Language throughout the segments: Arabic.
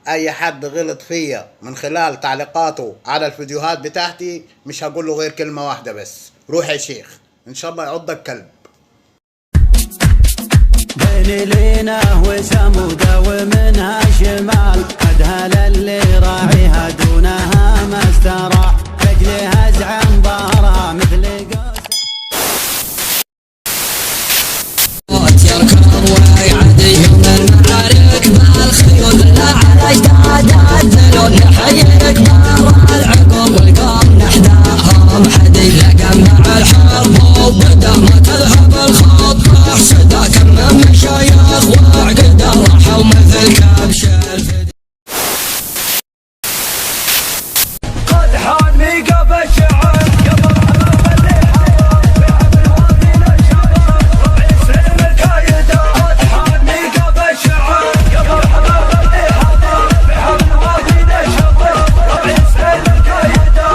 اي حد غلط فيا من خلال تعليقاته على الفيديوهات بتاعتي مش هقول له غير كلمة واحدة بس: روح يا شيخ، ان شاء الله يعضك كلب. بين لينا وسمودة ومنها شمال، أدهل اللي راعيها دونها ما استراح، رجليها زعم ظهرها مثل يركض ويعديهم المعارك بالخيول لا على اجداد الذلول، نحييك برا العقب والقوم نحداهم حديد لقمع الحرب وبدا ما تذهب الخوض، احسدا كم من مشايخ وعقد راحوا مثل كبش الفدي. قد حان ميقف الشعر يا مرحبا باللي حضر بعم الوادي للشباب، ربع يسلم الكايدة. قد حان ميقف الشعر يا مرحبا باللي حضر بعم الوادي للشباب، ربع يسلم الكايدة.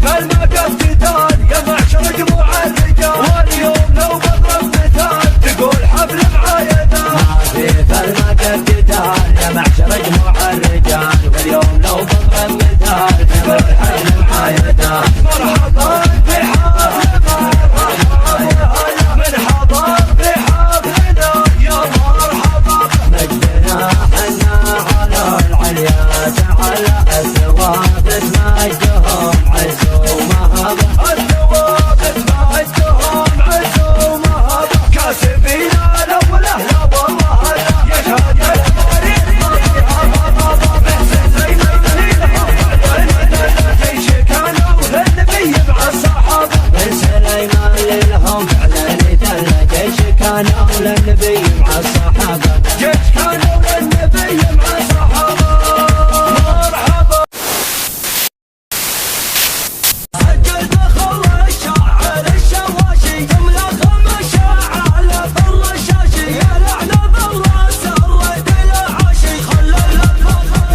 في المقف قتال يا معشر جموع الرجال، واليوم لو بضرب مثال تقول حفل معايدة. في المقف قتال يا معشر جموع الرجال، واليوم لو بضرب مثال تقول حفل معايدة. مرحبا بحفل من حضر بحفلنا يا مرحبا. مجدنا حنا على العليا تعالى الثوابت مجدهم عز ومهبة، الثوابت مجدهم عز ومهبة، كاسبين الاولى لا والله لا يشهد التاريخ ما فيها غضبة. بحسن زين المليلة الجيش كانوا للنبي مع الصحابة، من سليمان للهم فعلا لتل جيش كانوا للنبي مع الصحابة، جيش كانوا للنبي مع الصحابة. مرحبا سجل بخور الشاعر الشواشي، جملة خمشة على بر الشاشي، يا لعنة بالراس الرد العاشي، خلى الفخر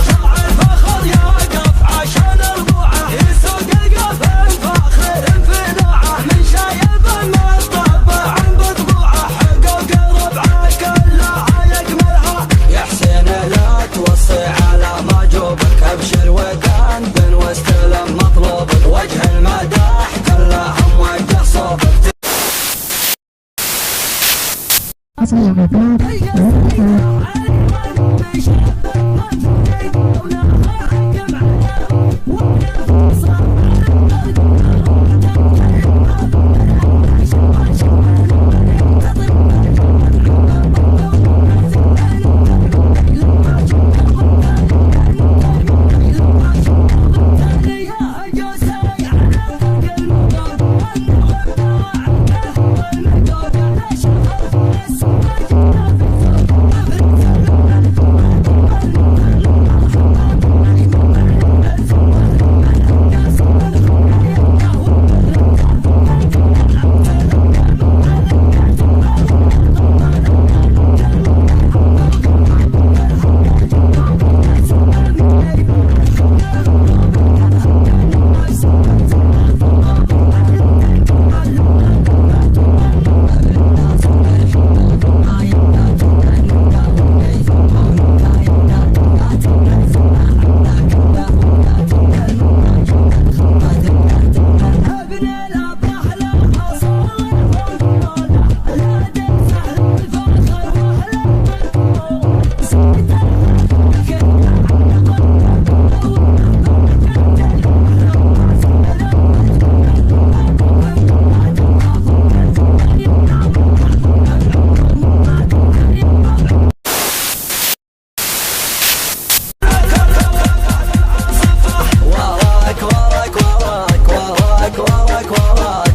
شاعر فخر يقف عشان ربوعه، يسوق القفل فاخر انفناعه، من شايب المطبع بطبوعه، حقوق ربعه كلها يكملها. يا حسين لا توصي على ما جوبك، ابشر وتندن واستلم مطلوبك، وجه المداح كلها موجه صوبك. وراك وراك وراك وراك وراك وراك